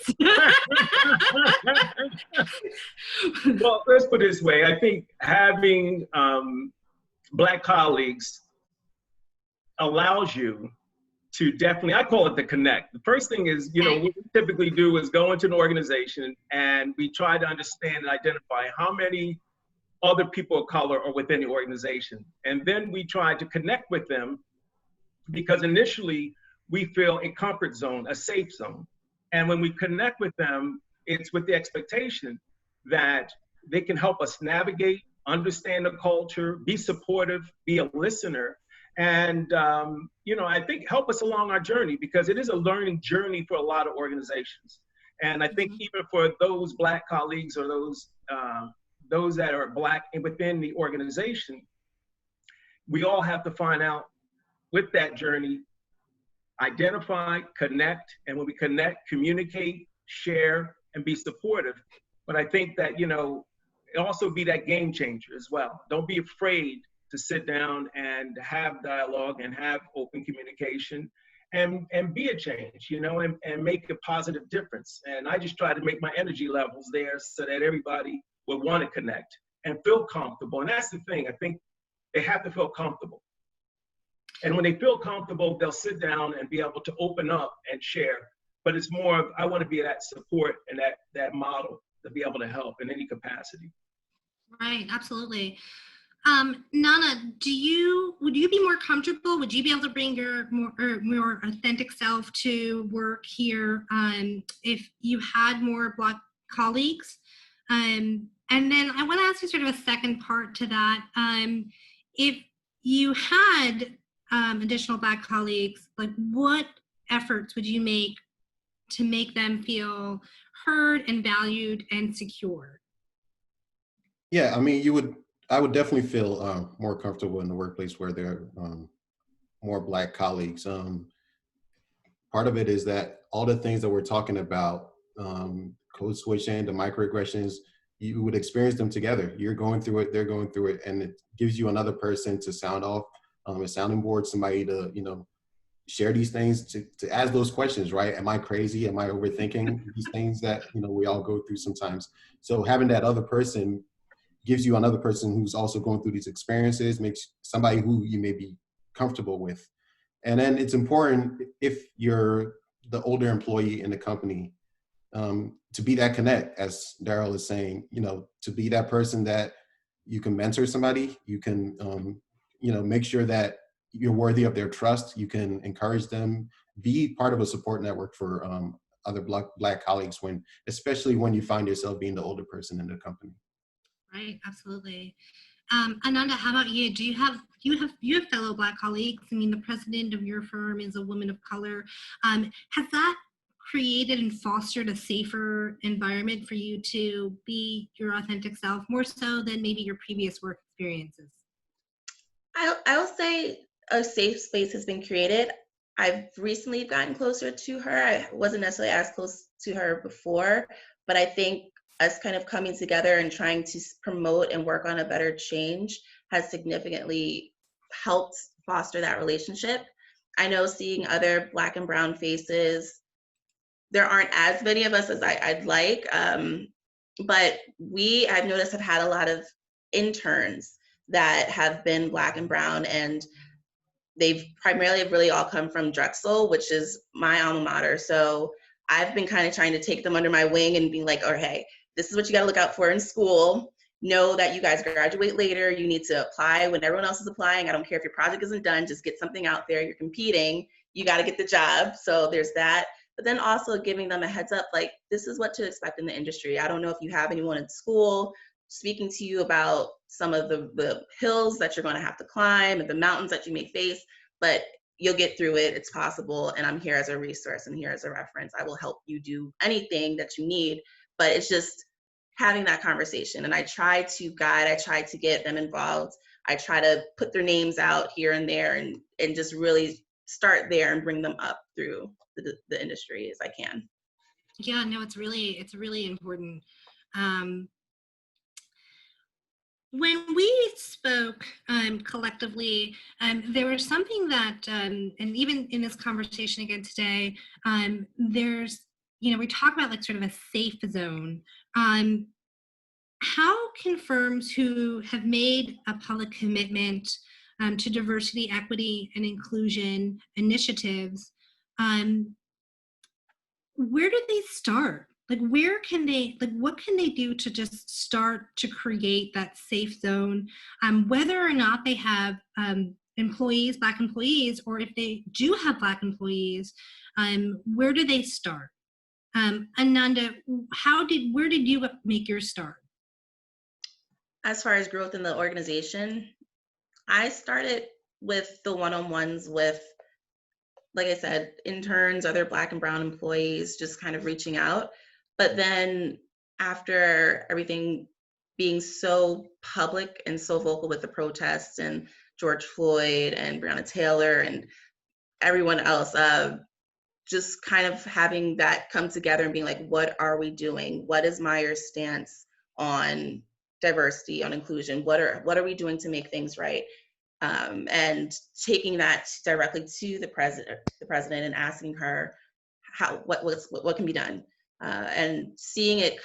Well, let's put it this way. I think having Black colleagues allows you to definitely, I call it the connect. The first thing is, you know, what we typically do is go into an organization and we try to understand and identify how many other people of color are within the organization. And then we try to connect with them because initially we feel a comfort zone, a safe zone. And when we connect with them, it's with the expectation that they can help us navigate, understand the culture, be supportive, be a listener. And, you know, I think help us along our journey because it is a learning journey for a lot of organizations. And I think even for those Black colleagues or those that are Black within the organization, we all have to find out with that journey, identify, connect, and when we connect, communicate, share, and be supportive. But I think that, you know, it also be that game changer as well. Don't be afraid to sit down and have dialogue and have open communication and be a change, you know, and make a positive difference. And I just try to make my energy levels there so that everybody would want to connect and feel comfortable. And that's the thing. I think they have to feel comfortable. And when they feel comfortable, they'll sit down and be able to open up and share. But it's more of, I want to be that support and that model to be able to help in any capacity. Right, absolutely. Nana, would you be more comfortable? Would you be able to bring your more authentic self to work here if you had more Black colleagues? And then I want to ask you sort of a second part to that. If you had additional Black colleagues, like what efforts would you make to make them feel heard and valued and secure? Yeah, I mean, I would definitely feel more comfortable in the workplace where there are more Black colleagues. Part of it is that all the things that we're talking about, code switching, the microaggressions, you would experience them together. You're going through it, they're going through it, and it gives you another person to sound off, a sounding board, somebody to, you know, share these things, to ask those questions, right? Am I crazy? Am I overthinking these things that, you know, we all go through sometimes? So having that other person gives you another person who's also going through these experiences, makes somebody who you may be comfortable with. And then it's important, if you're the older employee in the company, to be that connect, as Daryl is saying, you know, to be that person that you can mentor somebody, you can, you know, make sure that you're worthy of their trust, you can encourage them, be part of a support network for other Black colleagues, especially when you find yourself being the older person in the company. Right, absolutely. Ananda, how about you? Do you have fellow Black colleagues? I mean, the president of your firm is a woman of color. Has that created and fostered a safer environment for you to be your authentic self, more so than maybe your previous work experiences? I will say a safe space has been created. I've recently gotten closer to her. I wasn't necessarily as close to her before, but I think us kind of coming together and trying to promote and work on a better change has significantly helped foster that relationship. I know seeing other Black and brown faces, there aren't as many of us as I'd like, but I've noticed, have had a lot of interns that have been Black and brown, and they've primarily really all come from Drexel, which is my alma mater. So I've been kind of trying to take them under my wing and be like, oh, hey, this is what you got to look out for in school. Know that you guys graduate later. You need to apply when everyone else is applying. I don't care if your project isn't done, just get something out there. You're competing. You got to get the job. So there's that. But then also giving them a heads up, like, this is what to expect in the industry. I don't know if you have anyone in school speaking to you about some of the hills that you're going to have to climb and the mountains that you may face, but you'll get through it. It's possible. And I'm here as a resource and here as a reference. I will help you do anything that you need, but it's just having that conversation. And I try to guide, I try to get them involved. I try to put their names out here and there and just really start there and bring them up through the industry as I can. Yeah, no, it's really important. When we spoke collectively, there was something that, and even in this conversation again today, there's, we talk about like sort of a safe zone. How can firms who have made a public commitment to diversity, equity, and inclusion initiatives, where do they start? Like, what can they do to just start to create that safe zone, whether or not they have employees, Black employees, or if they do have Black employees, where do they start? Ananda, where did you make your start? As far as growth in the organization, I started with the one-on-ones with, like I said, interns, other Black and brown employees, just kind of reaching out. But then after everything being so public and so vocal with the protests and George Floyd and Breonna Taylor and everyone else, just kind of having that come together and being like, what are we doing? What is Meyer's stance on diversity, on inclusion? What are we doing to make things right? And taking that directly to the president and asking her what can be done, and seeing it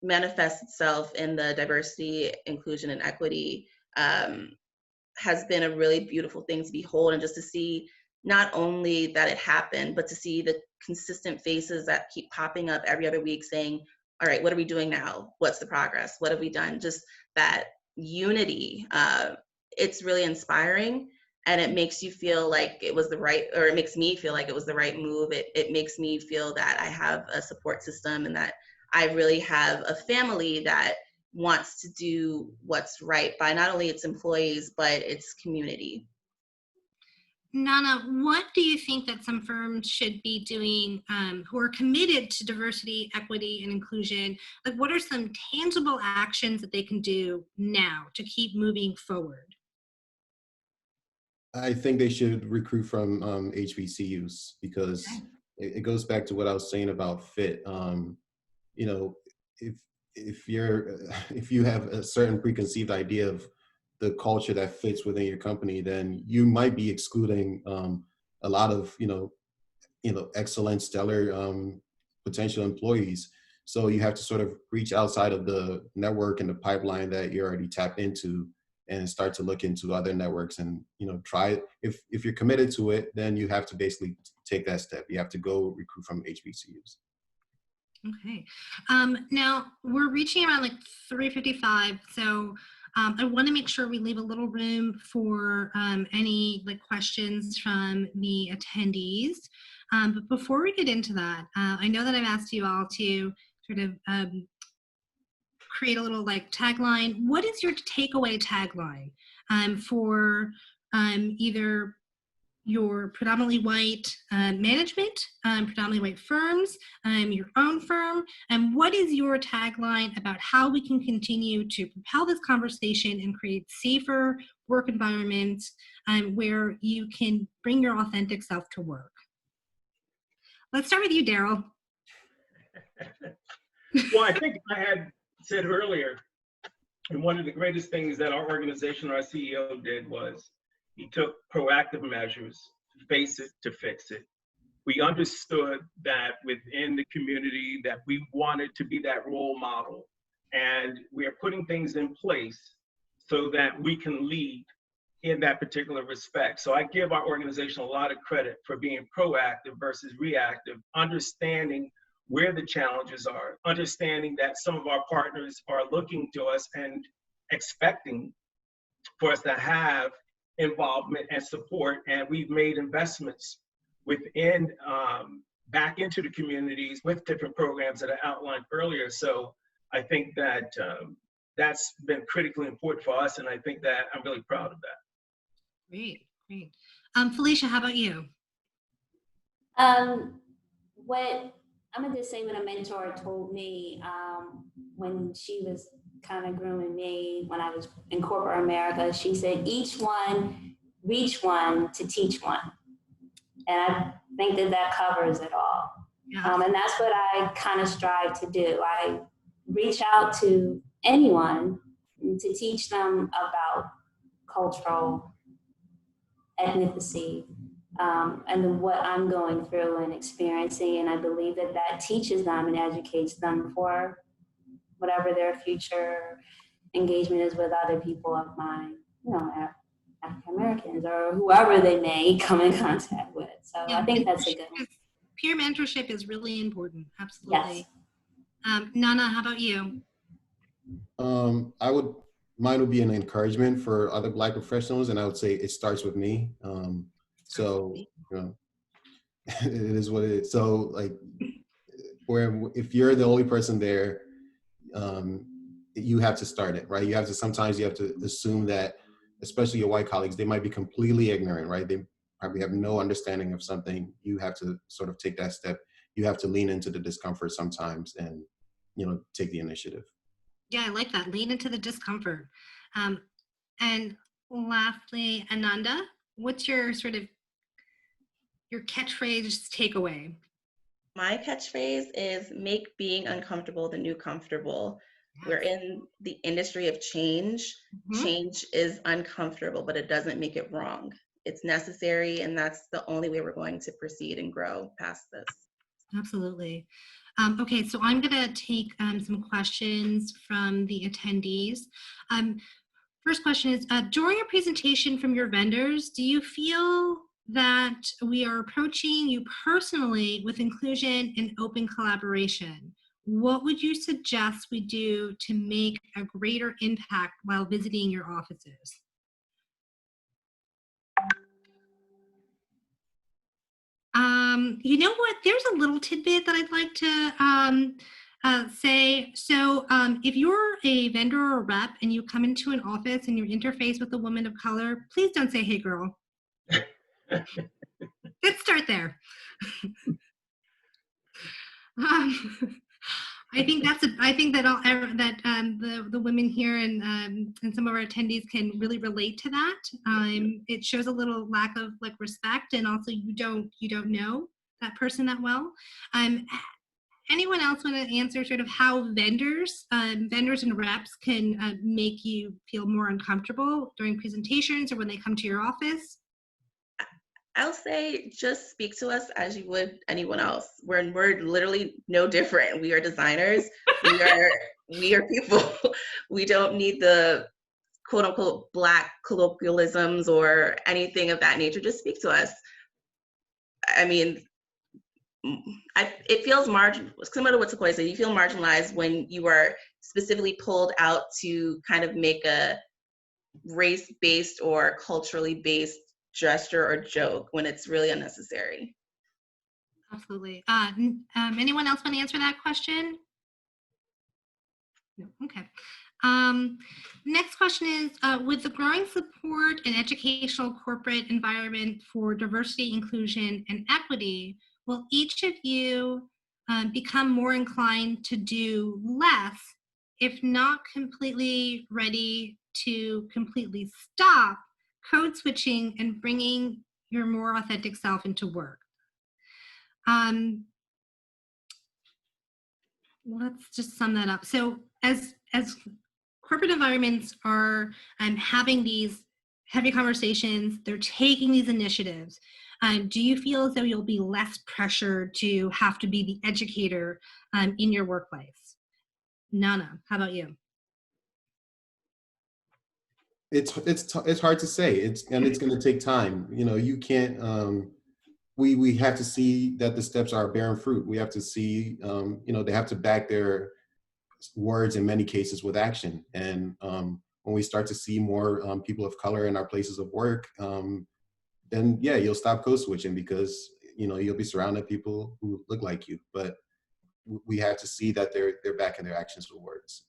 manifest itself in the diversity, inclusion, and equity has been a really beautiful thing to behold, and just to see not only that it happened, but to see the consistent faces that keep popping up every other week saying, all right, what are we doing now? What's the progress? What have we done? Just that unity. It's really inspiring, and it makes you feel like it was it makes me feel like it was the right move. It makes me feel that I have a support system and that I really have a family that wants to do what's right by not only its employees, but its community. Nana, what do you think that some firms should be doing who are committed to diversity, equity, and inclusion? Like, what are some tangible actions that they can do now to keep moving forward? I think they should recruit from HBCUs, because it goes back to what I was saying about fit. If you have a certain preconceived idea of the culture that fits within your company, then you might be excluding a lot of excellent, stellar potential employees. So you have to sort of reach outside of the network and the pipeline that you're already tapped into, and start to look into other networks and try. If you're committed to it, then you have to basically take that step. You have to go recruit from HBCUs. Okay. Now we're reaching around like 3:55, so I want to make sure we leave a little room for any questions from the attendees. But before we get into that, I know that I've asked you all to sort of create a little tagline. What is your takeaway tagline for either your predominantly white management, predominantly white firms, your own firm, and what is your tagline about how we can continue to propel this conversation and create safer work environments where you can bring your authentic self to work? Let's start with you, Daryl. Well, I think I had said earlier, and one of the greatest things that our organization, our CEO did was he took proactive measures to face it, to fix it. We understood that within the community that we wanted to be that role model, and we are putting things in place so that we can lead in that particular respect. So I give our organization a lot of credit for being proactive versus reactive, understanding where the challenges are, understanding that some of our partners are looking to us and expecting for us to have involvement and support, and we've made investments within back into the communities with different programs that I outlined earlier. So I think that that's been critically important for us, and I think that I'm really proud of that. Great, great. Felicia, how about you? What I'm gonna just say what a mentor told me when she was kind of grooming me when I was in corporate America. She said, each one, reach one to teach one. And I think that that covers it all. Yeah. And that's what I kind of strive to do. I reach out to anyone to teach them about cultural ethnicity and what I'm going through and experiencing. And I believe that that teaches them and educates them for whatever their future engagement is with other people of mine, you know, African Americans or whoever they may come in contact with. So Yeah, I think that's a good one. Peer mentorship is really important. Absolutely. Yes. Nana, how about you? Mine would be an encouragement for other Black professionals, and I would say it starts with me. So, you know, it is what it is. So, like, where if you're the only person there, you have to start it, right? Sometimes you have to assume that, especially your white colleagues, they might be completely ignorant, right? They probably have no understanding of something. You have to sort of take that step. You have to lean into the discomfort sometimes and, you know, take the initiative. Yeah, I like that. Lean into the discomfort. And lastly, Ananda, what's your your catchphrase takeaway? My catchphrase is make being uncomfortable the new comfortable. Yes. We're in the industry of change. Mm-hmm. Change is uncomfortable, but it doesn't make it wrong. It's necessary, and that's the only way we're going to proceed and grow past this. Absolutely. Okay, so I'm going to take some questions from the attendees. First question is, during a presentation from your vendors, do you feel that we are approaching you personally with inclusion and open collaboration? What would you suggest we do to make a greater impact while visiting your offices? You know what? There's a little tidbit that I'd like to say. So if you're a vendor or a rep and you come into an office and you interface with a woman of color, please don't say, "Hey, girl." Let's start there. I think that the women here and some of our attendees can really relate to that. It shows a little lack of respect, and also you don't know that person that well. Anyone else want to answer sort of how vendors and reps can make you feel more uncomfortable during presentations or when they come to your office? I'll say just speak to us as you would anyone else. We're literally no different. We are designers. We are people. We don't need the quote unquote Black colloquialisms or anything of that nature. Just speak to us. I mean, it feels similar to what Sequoyah said. You feel marginalized when you are specifically pulled out to kind of make a race-based or culturally based gesture or joke when it's really unnecessary. Absolutely. Anyone else want to answer that question? No. Okay. Next question is, with the growing support and educational corporate environment for diversity, inclusion, and equity, will each of you become more inclined to do less, if not completely ready to completely stop code switching and bringing your more authentic self into work? Let's just sum that up. So as corporate environments are having these heavy conversations, they're taking these initiatives, do you feel as though you'll be less pressured to have to be the educator in your workplace? Nana, how about you? It's hard to say. It's going to take time. You know, you can't. We have to see that the steps are bearing fruit. We have to see. You know, they have to back their words in many cases with action. And when we start to see more people of color in our places of work, then yeah, you'll stop code switching because you know you'll be surrounded by people who look like you. But we have to see that they're backing their actions with words.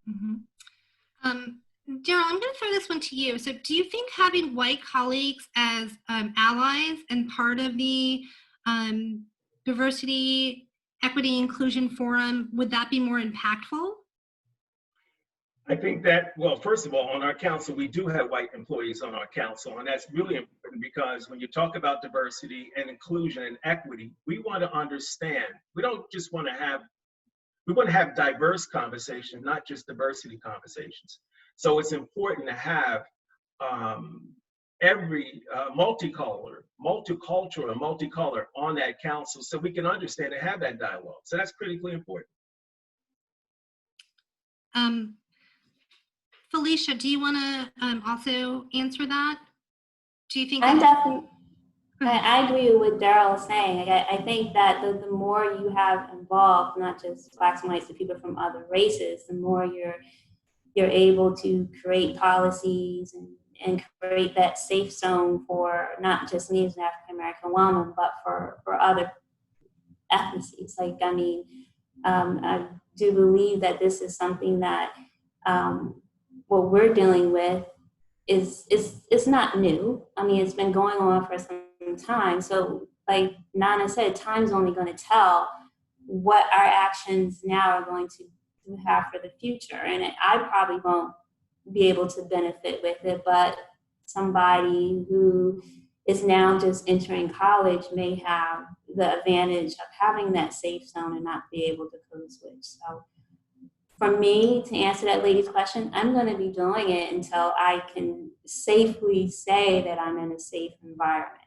Mm-hmm. Daryl, I'm going to throw this one to you. So do you think having white colleagues as allies and part of the diversity, equity, inclusion forum, would that be more impactful? I think that, well, first of all, on our council, we do have white employees on our council, and that's really important because when you talk about diversity and inclusion and equity, we want to understand, we don't just want to have, we want to have diverse conversations, not just diversity conversations. So it's important to have every multicultural and multicolor on that council so we can understand and have that dialogue. So that's critically important. Felicia, do you want to also answer that? Do you think I'm definitely, I agree with what Daryl is saying. I think that the more you have involved, not just Blacks and whites, but people from other races, the more you're able to create policies and create that safe zone for not just me as an African American woman, but for other ethnicities. Like, I mean, I do believe that this is something that what we're dealing with is not new. I mean, it's been going on for some time. So like Nana said, time's only going to tell what our actions now are going to have for the future. And I probably won't be able to benefit with it, but somebody who is now just entering college may have the advantage of having that safe zone and not be able to code switch. So for me, to answer that lady's question, I'm going to be doing it until I can safely say that I'm in a safe environment.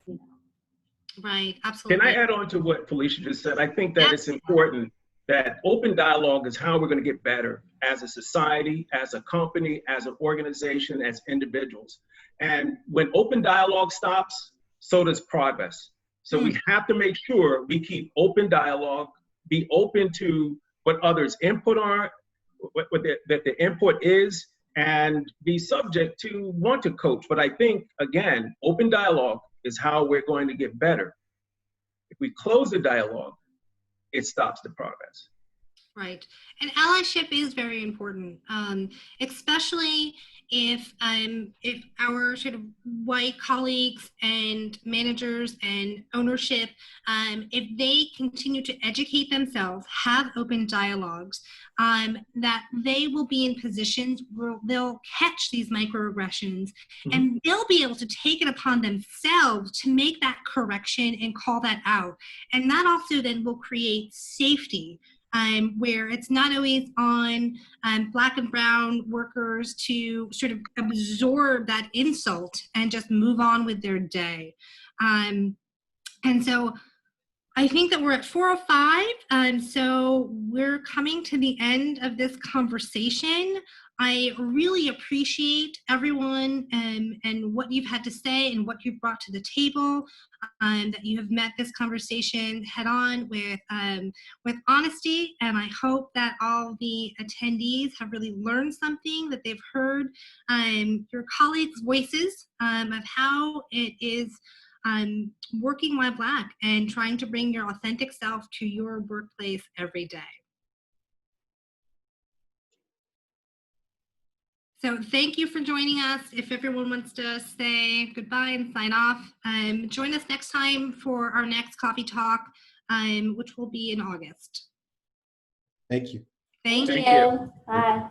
You know? Right, absolutely. Can I add on to what Felicia just said? I think that it's important that open dialogue is how we're going to get better as a society, as a company, as an organization, as individuals. And when open dialogue stops, so does progress. So we have to make sure we keep open dialogue, be open to what others' input are, that the input is, and be subject to want to coach. But I think, again, open dialogue is how we're going to get better. If we close the dialogue, it stops the progress. Right, and allyship is very important, especially if our sort of white colleagues and managers and ownership, if they continue to educate themselves, have open dialogues, that they will be in positions where they'll catch these microaggressions, and they'll be able to take it upon themselves to make that correction and call that out. And that also then will create safety. Where it's not always on Black and brown workers to sort of absorb that insult and just move on with their day. And so I think that we're at 4:05, so we're coming to the end of this conversation. I really appreciate everyone and what you've had to say and what you've brought to the table, that you have met this conversation head on with honesty. And I hope that all the attendees have really learned something, that they've heard your colleagues' voices of how it is working while Black and trying to bring your authentic self to your workplace every day. So thank you for joining us. If everyone wants to say goodbye and sign off, join us next time for our next coffee talk, which will be in August. Thank you. Thank Thank you. you. Bye.